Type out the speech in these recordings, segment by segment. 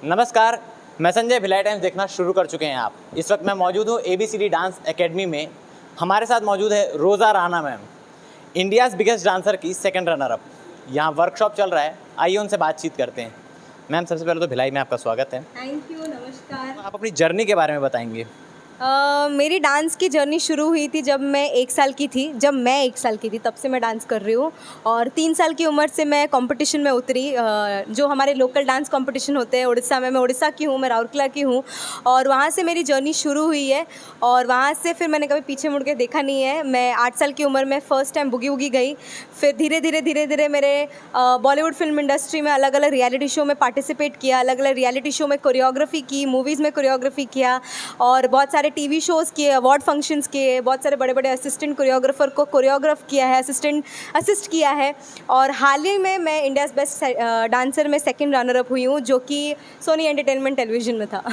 नमस्कार, मैं संजय। भिलाई टाइम्स देखना शुरू कर चुके हैं आप। इस वक्त मैं मौजूद हूँ ABCD डांस एकेडमी में। हमारे साथ मौजूद है रोज़ा Rana ma'am, India's biggest dancer की सेकंड रनर अप। यहाँ वर्कशॉप चल रहा है, आइए उनसे बातचीत करते हैं। मैम, सबसे पहले तो भिलाई में आपका स्वागत है। थैंक यू, नमस्कार। आप अपनी जर्नी के बारे में बताएंगे। मेरी डांस की जर्नी शुरू हुई थी जब मैं 1 साल की थी। तब से मैं डांस कर रही हूँ और 3 साल की उम्र से मैं कंपटीशन में उतरी। जो हमारे लोकल डांस कंपटीशन होते हैं उड़ीसा में, मैं उड़ीसा की हूँ, मैं राउरकेला की हूँ और वहाँ से मेरी जर्नी शुरू हुई है और वहाँ से फिर मैंने कभी पीछे मुड़ के देखा नहीं है। मैं 8 साल की उम्र में फ़र्स्ट टाइम बुगी वुगी गई। फिर धीरे धीरे मेरे बॉलीवुड फिल्म इंडस्ट्री में अलग अलग रियलिटी शो में पार्टिसिपेट किया, अलग अलग रियलिटी शो में कोरियोग्राफी की, मूवीज़ में कोरियोग्राफी किया और बहुत सारे टीवी शोज़ किए, अवार्ड फंक्शंस किए, बहुत सारे बड़े बड़े असिस्टेंट कोरियोग्राफर को कोरियोग्राफ किया है, असिस्ट किया है। और हाल ही में मैं इंडियाज़ बेस्ट डांसर में सेकंड रनर अप हुई हूँ, जो कि सोनी एंटरटेनमेंट टेलीविजन में था।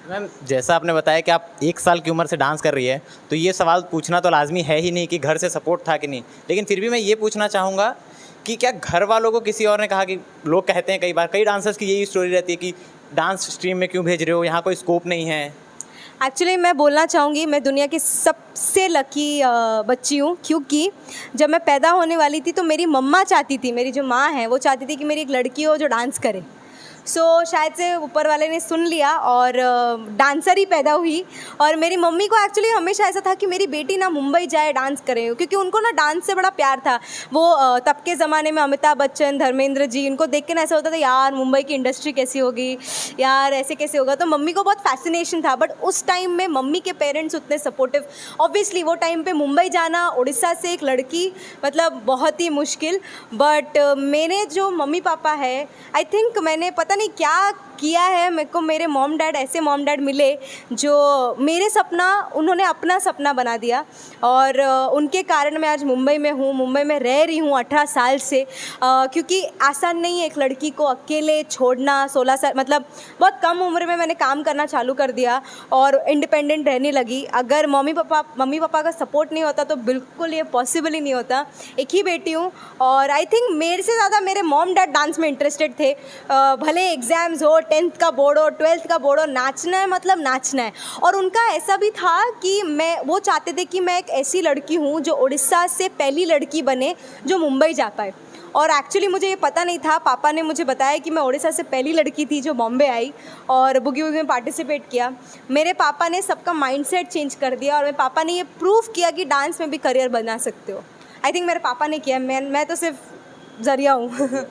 मैम, जैसा आपने बताया कि आप 1 साल की उम्र से डांस कर रही है, तो ये सवाल पूछना तो लाजमी है ही नहीं कि घर से सपोर्ट था कि नहीं, लेकिन फिर भी मैं ये पूछना चाहूँगा कि क्या घर वालों को किसी और ने कहा कि लोग कहते हैं कई बार, कई डांसर्स की यही स्टोरी रहती है कि डांस स्ट्रीम में क्यों भेज रहे हो, यहाँ कोई स्कोप नहीं है। एक्चुअली मैं बोलना चाहूँगी मैं दुनिया की सबसे लकी बच्ची हूँ, क्योंकि जब मैं पैदा होने वाली थी तो मेरी मम्मा चाहती थी, मेरी जो माँ है वो चाहती थी कि मेरी एक लड़की हो जो डांस करे। शायद से ऊपर वाले ने सुन लिया और डांसर ही पैदा हुई। और मेरी मम्मी को एक्चुअली हमेशा ऐसा था कि मेरी बेटी ना मुंबई जाए डांस करे, क्योंकि उनको ना डांस से बड़ा प्यार था। वो तब के ज़माने में अमिताभ बच्चन, धर्मेंद्र जी, इनको देख के ना ऐसा होता था यार मुंबई की इंडस्ट्री कैसी होगी, यार ऐसे कैसे होगा। तो मम्मी को बहुत फैसिनेशन था। बट उस टाइम में मम्मी के पेरेंट्स उतने सपोर्टिव, ऑब्वियसली वो टाइम पे मुंबई जाना उड़ीसा से एक लड़की मतलब बहुत ही मुश्किल। बट मेरे जो मम्मी पापा है, आई थिंक मैंने पता नहीं क्या किया है, मेरे को मेरे मॉम डैड ऐसे मॉम डैड मिले जो मेरे सपना, उन्होंने अपना सपना बना दिया और उनके कारण मैं आज मुंबई में हूँ, मुंबई में रह रही हूँ 18 साल से। क्योंकि आसान नहीं है एक लड़की को अकेले छोड़ना। 16 साल मतलब बहुत कम उम्र में मैंने काम करना चालू कर दिया और इंडिपेंडेंट रहने लगी। अगर मम्मी पापा का सपोर्ट नहीं होता तो बिल्कुल ये पॉसिबल ही नहीं होता। एक ही बेटी हूँ और आई थिंक मेरे से ज़्यादा मेरे मॉम डैड डांस में इंटरेस्टेड थे। भले एग्ज़ाम्स हो, 10th का बोर्ड हो, 12th का बोर्ड हो, नाचना है मतलब नाचना है। और उनका ऐसा भी था कि वो चाहते थे कि मैं एक ऐसी लड़की हूँ जो उड़ीसा से पहली लड़की बने जो मुंबई जा पाए। और एक्चुअली मुझे ये पता नहीं था, पापा ने मुझे बताया कि मैं उड़ीसा से पहली लड़की थी जो बॉम्बे आई और बुगी वुगी में पार्टिसिपेट किया। मेरे पापा ने सबका माइंडसेट चेंज कर दिया और मेरे पापा ने ये प्रूव किया कि डांस में भी करियर बना सकते हो। आई थिंक मेरे पापा ने किया, मैं तो सिर्फ जरिया हूँ।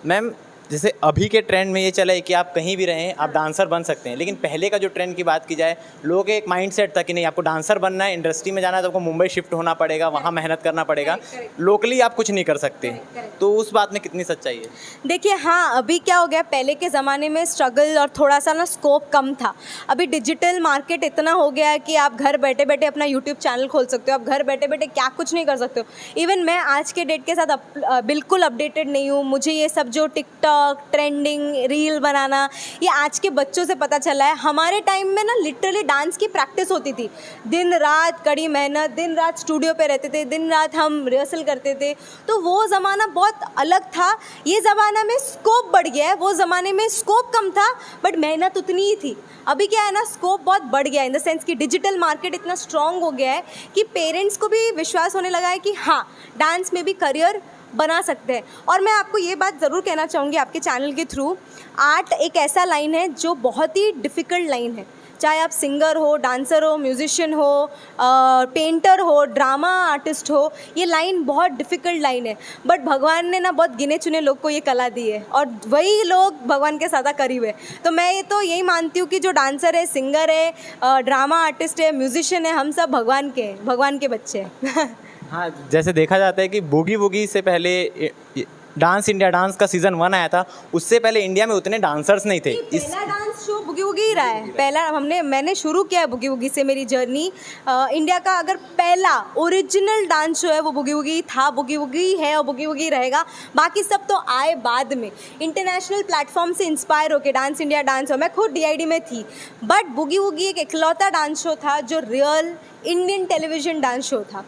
मैम, जैसे अभी के ट्रेंड में ये चला है कि आप कहीं भी रहें आप डांसर बन सकते हैं, लेकिन पहले का जो ट्रेंड की बात की जाए, लोगों के एक माइंडसेट था कि नहीं, आपको डांसर बनना है, इंडस्ट्री में जाना है तो आपको मुंबई शिफ्ट होना पड़ेगा, वहाँ मेहनत करना पड़ेगा, लोकली आप कुछ नहीं कर सकते। तो उस बात में कितनी सच्चाई है? देखिए, हाँ, अभी क्या हो गया, पहले के ज़माने में स्ट्रगल और थोड़ा सा ना स्कोप कम था। अभी डिजिटल मार्केट इतना हो गया है कि आप घर बैठे बैठे अपना यूट्यूब चैनल खोल सकते हो, आप घर बैठे बैठे क्या कुछ नहीं कर सकते हो। इवन मैं आज के डेट के साथ बिल्कुल अपडेटेड नहीं हूँ। मुझे ये सब जो टिकटॉक, ट्रेंडिंग, रील बनाना, ये आज के बच्चों से पता चला है। हमारे टाइम में ना लिटरली डांस की प्रैक्टिस होती थी, दिन रात कड़ी मेहनत, दिन रात स्टूडियो पे रहते थे, दिन रात हम रिहर्सल करते थे। तो वो ज़माना बहुत अलग था। ये ज़माना में स्कोप बढ़ गया है, वो ज़माने में स्कोप कम था बट मेहनत उतनी ही थी। अभी क्या है ना, स्कोप बहुत बढ़ गया है इन द सेंस कि डिजिटल मार्केट इतना स्ट्रॉन्ग हो गया है कि पेरेंट्स को भी विश्वास होने लगा है कि हाँ, डांस में भी करियर बना सकते हैं। और मैं आपको ये बात ज़रूर कहना चाहूँगी आपके चैनल के थ्रू, आर्ट एक ऐसा लाइन है जो बहुत ही डिफ़िकल्ट लाइन है। चाहे आप सिंगर हो, डांसर हो, म्यूजिशियन हो, पेंटर हो, ड्रामा आर्टिस्ट हो, ये लाइन बहुत डिफ़िकल्ट लाइन है। बट भगवान ने ना बहुत गिने चुने लोग को ये कला दी है और वही लोग भगवान के ज़्यादा करीब है। तो मैं ये तो यही मानती हूँ कि जो डांसर है, सिंगर है, ड्रामा आर्टिस्ट है, म्यूजिशियन है, हम सब भगवान के बच्चे हैं। हाँ, जैसे देखा जाता है कि बूगी वूगी से पहले डांस इंडिया डांस का सीज़न 1 आया था, उससे पहले इंडिया में उतने डांसर्स नहीं थे। पहला डांस शो बुगी वुगी ही रहा है। मैंने शुरू किया है बुगी वुगी से मेरी जर्नी। इंडिया का अगर पहला ओरिजिनल डांस शो है वो बुगी वुगी था, बुगी वुगी है और बुगी वुगी रहेगा। बाकी सब तो आए बाद में, इंटरनेशनल प्लेटफॉर्म से इंस्पायर होके डांस इंडिया डांस हो। मैं खुद DID में थी, बट बुगी वुगी एक इकलौता डांस शो था जो real Indian television dance show था।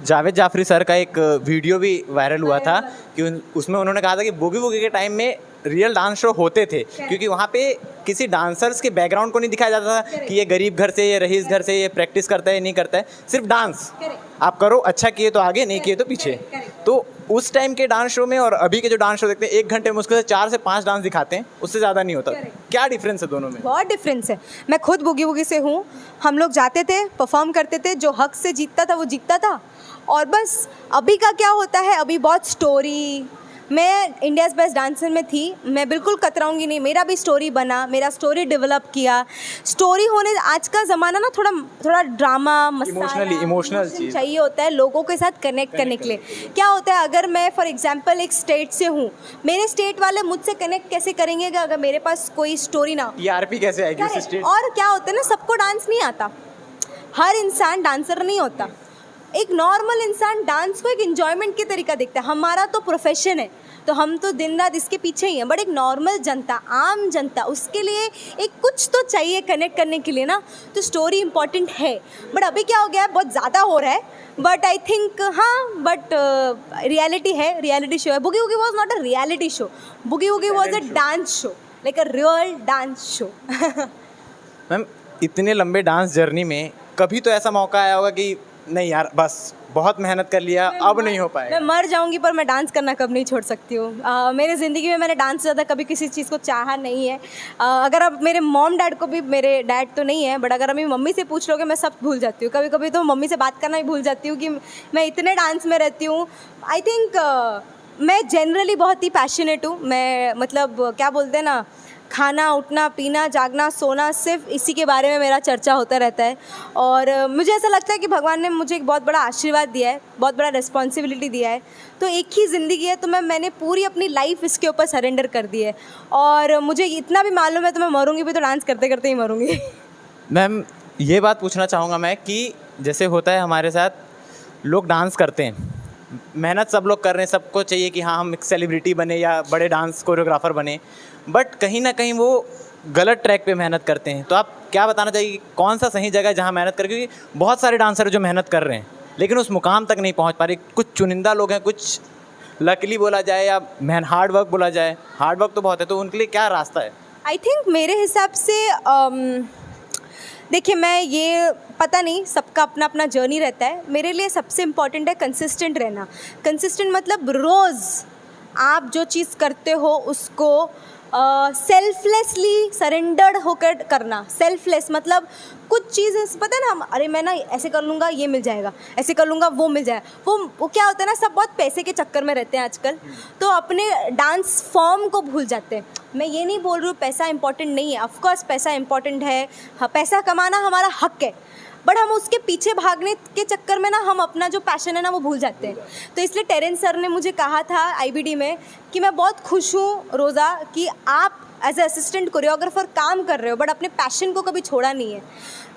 जावेद जाफरी सर का एक वीडियो भी वायरल हुआ था कि उसमें उन्होंने कहा था कि बूगी वूगी के टाइम में रियल डांस शो होते थे, क्योंकि वहाँ पे किसी डांसर्स के बैकग्राउंड को नहीं दिखाया जाता था कि ये गरीब घर से, ये रईस घर से, ये प्रैक्टिस करता है, नहीं करता है, सिर्फ डांस आप करो, अच्छा किए तो आगे, नहीं किए तो पीछे। तो उस टाइम के डांस शो में और अभी के जो डांस शो देखते हैं, 1 घंटे मुश्किल से 4 से 5 डांस दिखाते हैं, उससे ज़्यादा नहीं होता। क्या डिफरेंस है दोनों में? बहुत डिफरेंस है। मैं खुद बूगी वूगी से हूँ। हम लोग जाते थे, परफॉर्म करते थे, जो हक से जीतता था वो जीतता था, और बस। अभी का क्या होता है, अभी बहुत स्टोरी। मैं इंडियाज़ बेस्ट डांसर में थी, मैं बिल्कुल कतराऊंगी नहीं, मेरा भी स्टोरी बना, मेरा स्टोरी डेवलप किया। स्टोरी होने, आज का ज़माना ना थोड़ा ड्रामा, इमोशनल चीज़ चाहिए होता है लोगों के साथ कनेक्ट करने के लिए। क्या होता है, अगर मैं फॉर एग्जांपल एक स्टेट से हूँ, मेरे स्टेट वाले मुझसे कनेक्ट कैसे करेंगे अगर मेरे पास कोई स्टोरी ना हो? टीआरपी कैसे आएगी उस स्टेट? और क्या होता है ना, सबको डांस नहीं आता, हर इंसान डांसर नहीं होता। एक नॉर्मल इंसान डांस को एक एंजॉयमेंट के तरीका देखता है। हमारा तो प्रोफेशन है, तो हम तो दिन रात इसके पीछे ही हैं। बट एक नॉर्मल जनता, आम जनता, उसके लिए एक कुछ तो चाहिए कनेक्ट करने के लिए ना, तो स्टोरी इंपॉर्टेंट है। बट अभी क्या हो गया है, बहुत ज़्यादा हो रहा है, बट आई थिंक हाँ, बट रियलिटी है, रियलिटी शो है। Boogie Woogie was not a reality show, Boogie Woogie was a dance show, like a real dance show. Ma'am, इतने लंबे डांस जर्नी में कभी तो ऐसा मौका आया होगा कि नहीं यार, बस बहुत मेहनत कर लिया, अब नहीं हो पाएगा? मैं मर जाऊंगी पर मैं डांस करना कब नहीं छोड़ सकती हूँ। मेरे ज़िंदगी में मैंने डांस ज़्यादा कभी किसी चीज़ को चाहा नहीं है। अगर अब मेरे मॉम डैड को भी, मेरे डैड तो नहीं है, बट अगर अभी मम्मी से पूछ लोगे मैं सब भूल जाती हूँ। कभी कभी तो मम्मी से बात करना ही भूल जाती हूँ कि मैं इतने डांस में रहती हूँ। आई थिंक मैं जनरली बहुत ही पैशनेट हूँ। मैं मतलब क्या बोलते हैं ना, खाना, उठना, पीना, जागना, सोना, सिर्फ इसी के बारे में मेरा चर्चा होता रहता है। और मुझे ऐसा लगता है कि भगवान ने मुझे एक बहुत बड़ा आशीर्वाद दिया है, बहुत बड़ा रिस्पॉन्सिबिलिटी दिया है। तो एक ही ज़िंदगी है, तो मैंने पूरी अपनी लाइफ इसके ऊपर सरेंडर कर दी है। और मुझे इतना भी मालूम है, तो मैं मरूंगी भी तो डांस करते करते ही मरूंगी। मैम, ये बात पूछना चाहूँगा मैं कि जैसे होता है हमारे साथ, लोग डांस करते हैं, मेहनत सब लोग कर रहे हैं, सबको चाहिए कि हाँ हम एक सेलिब्रिटी बने या बड़े डांस कोरियोग्राफर बने, बट कहीं ना कहीं वो गलत ट्रैक पे मेहनत करते हैं। तो आप क्या बताना चाहिए, कौन सा सही जगह है जहाँ मेहनत करें? क्योंकि बहुत सारे डांसर जो मेहनत कर रहे हैं लेकिन उस मुकाम तक नहीं पहुँच पा रहे। कुछ चुनिंदा लोग हैं, कुछ लकली बोला जाए या हार्ड वर्क बोला जाए, हार्ड वर्क तो बहुत है, तो उनके लिए क्या रास्ता है? आई थिंक मेरे हिसाब से देखिए, मैं ये पता नहीं, सबका अपना अपना जर्नी रहता है। मेरे लिए सबसे इम्पॉर्टेंट है कंसिस्टेंट रहना। कंसिस्टेंट मतलब रोज़ आप जो चीज़ करते हो उसको सेल्फलेसली सरेंडर्ड होकर करना। सेल्फलेस मतलब कुछ चीज़ पता है ना, अरे मैं ना ऐसे कर लूँगा ये मिल जाएगा, ऐसे कर लूँगा वो मिल जाएगा। वो क्या होता है ना, सब बहुत पैसे के चक्कर में रहते हैं आजकल, तो अपने डांस फॉर्म को भूल जाते हैं। मैं ये नहीं बोल रही हूँ पैसा इंपॉर्टेंट नहीं है, ऑफकोर्स पैसा इंपॉर्टेंट है, पैसा कमाना हमारा हक है, बट हम उसके पीछे भागने के चक्कर में ना हम अपना जो पैशन है ना वो भूल जाते हैं। तो इसलिए टेरेंस सर ने मुझे कहा था आईबीडी में कि मैं बहुत खुश हूँ रोज़ा कि आप एज ए असिस्टेंट कोरियोग्राफर काम कर रहे हो, बट अपने पैशन को कभी छोड़ा नहीं है।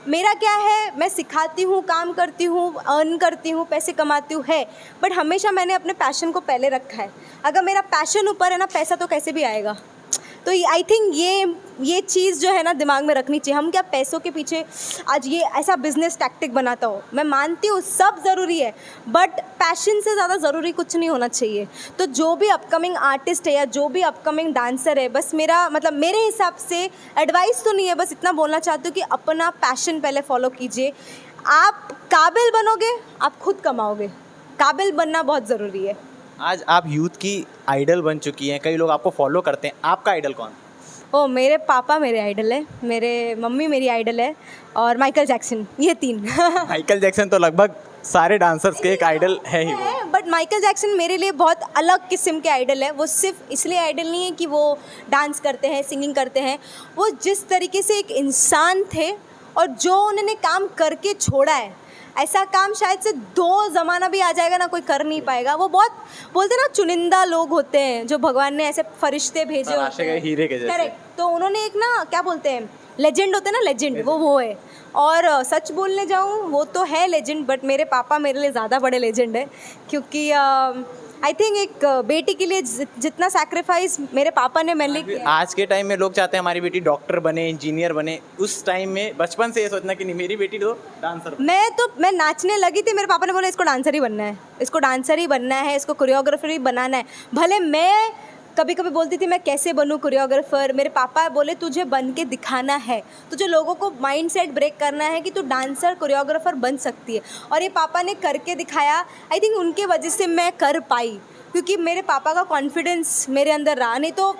मेरा क्या है, मैं सिखाती हूँ, काम करती हूँ, अर्न करती हूँ, पैसे कमाती हूँ है, बट हमेशा मैंने अपने पैशन को पहले रखा है। अगर मेरा पैशन ऊपर है ना, पैसा तो कैसे भी आएगा। तो आई थिंक ये चीज़ जो है ना दिमाग में रखनी चाहिए। हम क्या पैसों के पीछे आज ये ऐसा बिजनेस टैक्टिक बनाता हो, मैं मानती हूँ सब ज़रूरी है, बट पैशन से ज़्यादा ज़रूरी कुछ नहीं होना चाहिए। तो जो भी अपकमिंग आर्टिस्ट है या जो भी अपकमिंग डांसर है, बस मेरा मतलब मेरे हिसाब से एडवाइस तो नहीं है, बस इतना बोलना चाहती हूँ कि अपना पैशन पहले फॉलो कीजिए। आप काबिल बनोगे, आप खुद कमाओगे। काबिल बनना बहुत ज़रूरी है। आज आप यूथ की आइडल बन चुकी हैं, कई लोग आपको फॉलो करते हैं, आपका आइडल कौन? ओ, मेरे पापा मेरे आइडल है, मेरे मम्मी मेरी आइडल है, और माइकल जैक्सन, ये 3। माइकल जैक्सन तो लगभग सारे डांसर्स के एक आइडल है ही वो। बट माइकल जैक्सन मेरे लिए बहुत अलग किस्म के आइडल है। वो सिर्फ इसलिए आइडल नहीं है कि वो डांस करते हैं, सिंगिंग करते हैं, वो जिस तरीके से एक इंसान थे और जो उन्होंने काम करके छोड़ा है, ऐसा काम शायद से 2 ज़माना भी आ जाएगा ना, कोई कर नहीं पाएगा। वो बहुत बोलते ना चुनिंदा लोग होते हैं जो भगवान ने ऐसे फरिश्ते भेजे होते हैं, हीरे के जैसे। करेक्ट। तो उन्होंने एक ना क्या बोलते हैं, लेजेंड होते हैं ना, लेजेंड, वो है। और सच बोलने जाऊँ वो तो है लेजेंड, बट मेरे पापा मेरे लिए ज़्यादा बड़े लेजेंड है, क्योंकि आई थिंक एक बेटी के लिए जितना सैक्रिफाइस मेरे पापा ने मेरे लिए किया। आज के टाइम में लोग चाहते हैं हमारी बेटी डॉक्टर बने, इंजीनियर बने। उस टाइम में बचपन से ये सोचना कि नहीं मेरी बेटी तो डांसर बने। मैं नाचने लगी थी, मेरे पापा ने बोला इसको डांसर ही बनना है, इसको डांसर ही बनना है, इसको कोरियोग्राफर ही बनाना है। भले मैं कभी कभी बोलती थी मैं कैसे बनूं कोरियोग्राफर, मेरे पापा बोले तुझे बन के दिखाना है, तुझे लोगों को माइंडसेट ब्रेक करना है कि तू डांसर कोरियोग्राफर बन सकती है। और ये पापा ने करके दिखाया। आई थिंक उनके वजह से मैं कर पाई, क्योंकि मेरे पापा का कॉन्फिडेंस मेरे अंदर रहा। नहीं तो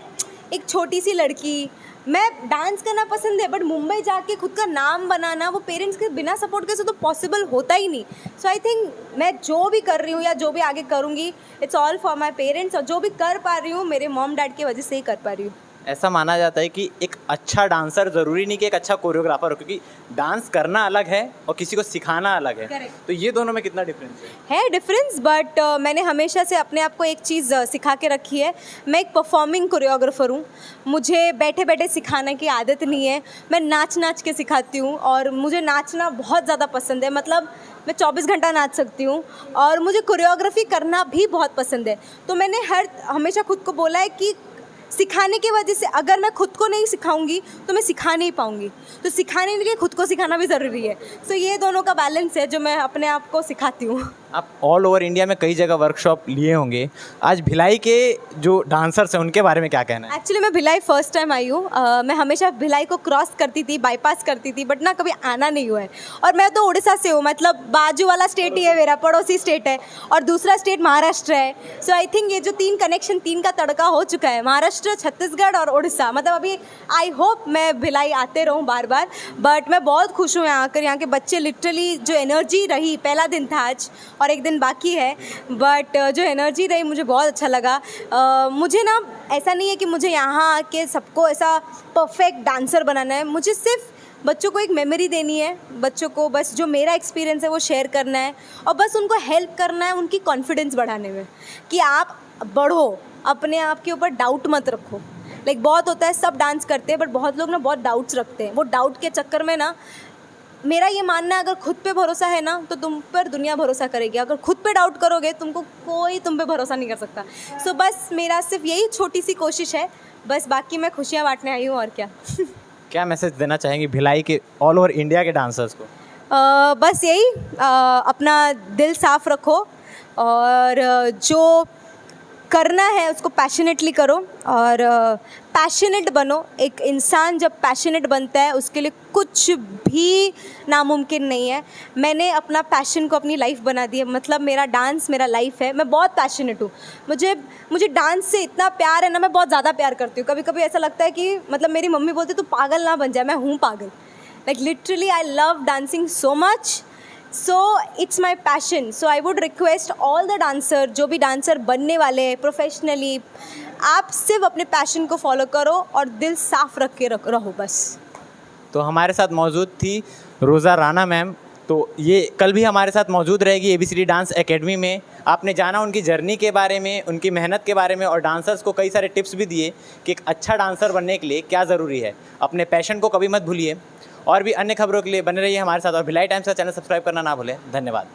एक छोटी सी लड़की, मैं डांस करना पसंद है बट मुंबई जाके खुद का नाम बनाना वो पेरेंट्स के बिना सपोर्ट के से तो पॉसिबल होता ही नहीं। सो आई थिंक मैं जो भी कर रही हूँ या जो भी आगे करूँगी, it's all for my parents. और जो भी कर पा रही हूँ मेरे मॉम डैड की वजह से ही कर पा रही हूँ। ऐसा माना जाता है कि एक अच्छा डांसर ज़रूरी नहीं कि एक अच्छा कोरियोग्राफर हो, क्योंकि डांस करना अलग है और किसी को सिखाना अलग है। Correct. तो ये दोनों में कितना डिफरेंस है डिफरेंस, बट मैंने हमेशा से अपने आप को एक चीज़ सिखा के रखी है। मैं एक परफॉर्मिंग कोरियोग्राफर हूँ। मुझे बैठे बैठे सिखाने की आदत नहीं है। मैं नाच नाच के सिखाती हूँ और मुझे नाचना बहुत ज़्यादा पसंद है। मतलब मैं 24 घंटा नाच सकती हूँ और मुझे कोरियोग्राफी करना भी बहुत पसंद है। तो मैंने हमेशा खुद को बोला है कि सिखाने की वजह से अगर मैं खुद को नहीं सिखाऊंगी तो मैं सिखा नहीं पाऊंगी, तो सिखाने के लिए खुद को सिखाना भी ज़रूरी है। सो ये दोनों का बैलेंस है जो मैं अपने आप को सिखाती हूँ। आप ऑल ओवर इंडिया में कई जगह वर्कशॉप लिए होंगे। आज भिलाई के जो डांसर्स हैं उनके बारे में क्या कहना है? एक्चुअली मैं भिलाई फर्स्ट टाइम आई हूँ। मैं हमेशा भिलाई को क्रॉस करती थी, बाईपास करती थी, बट ना कभी आना नहीं हुआ है। और मैं तो उड़ीसा से हूँ, मतलब बाजू वाला स्टेट ही है मेरा, पड़ोसी स्टेट है, और दूसरा स्टेट महाराष्ट्र है। सो आई थिंक ये जो 3 कनेक्शन, 3 का तड़का हो चुका है, महाराष्ट्र, छत्तीसगढ़ और उड़ीसा। मतलब अभी आई होप मैं भिलाई आते रहूँ बार बार। बट मैं बहुत खुश हूँ यहाँ आकर। यहाँ के बच्चे लिटरली जो एनर्जी रही, पहला दिन था आज और एक दिन बाकी है, बट जो एनर्जी रही मुझे बहुत अच्छा लगा। मुझे ना ऐसा नहीं है कि मुझे यहाँ आके सबको ऐसा परफेक्ट डांसर बनाना है। मुझे सिर्फ बच्चों को एक मेमोरी देनी है, बच्चों को बस जो मेरा एक्सपीरियंस है वो शेयर करना है और बस उनको हेल्प करना है उनकी कॉन्फिडेंस बढ़ाने में, कि आप बढ़ो, अपने आप के ऊपर डाउट मत रखो। लाइक बहुत होता है, सब डांस करते हैं बट बहुत लोग ना बहुत डाउट्स रखते हैं। वो डाउट के चक्कर में ना, मेरा ये मानना है अगर खुद पे भरोसा है ना तो तुम पर दुनिया भरोसा करेगी। अगर खुद पे डाउट करोगे तुमको कोई तुम पे भरोसा नहीं कर सकता। सो बस मेरा सिर्फ यही छोटी सी कोशिश है, बस बाकी मैं खुशियाँ बांटने आई हूँ और क्या। क्या मैसेज देना चाहेंगे भिलाई के ऑल ओवर इंडिया के डांसर्स को? बस यही, अपना दिल साफ़ रखो और जो करना है उसको पैशनेटली करो और पैशनेट बनो। एक इंसान जब पैशनेट बनता है उसके लिए कुछ भी नामुमकिन नहीं है। मैंने अपना पैशन को अपनी लाइफ बना दी है। मतलब मेरा डांस मेरा लाइफ है। मैं बहुत पैशनेट हूँ। मुझे डांस से इतना प्यार है ना, मैं बहुत ज़्यादा प्यार करती हूँ। कभी कभी ऐसा लगता है कि मतलब मेरी मम्मी बोलती तू पागल ना बन जाए, मैं हूँ पागल। Like literally I love dancing so much. So it's my passion. So I would request all the dancer, जो भी डांसर बनने वाले हैं प्रोफेशनली, आप सिर्फ अपने पैशन को फॉलो करो और दिल साफ रख के रहो बस। तो हमारे साथ मौजूद थी रोज़ा राणा मैम। तो ये कल भी हमारे साथ मौजूद रहेगी ABCD डांस एकेडमी में। आपने जाना उनकी जर्नी के बारे में, उनकी मेहनत के बारे में और डांसर्स को कई सारे टिप्स भी दिए कि एक अच्छा डांसर बनने के लिए क्या ज़रूरी है। अपने पैशन को कभी मत भूलिए। और भी अन्य खबरों के लिए बने रहिए हमारे साथ और भिलाई टाइम्स का चैनल सब्सक्राइब करना ना भूलें। धन्यवाद।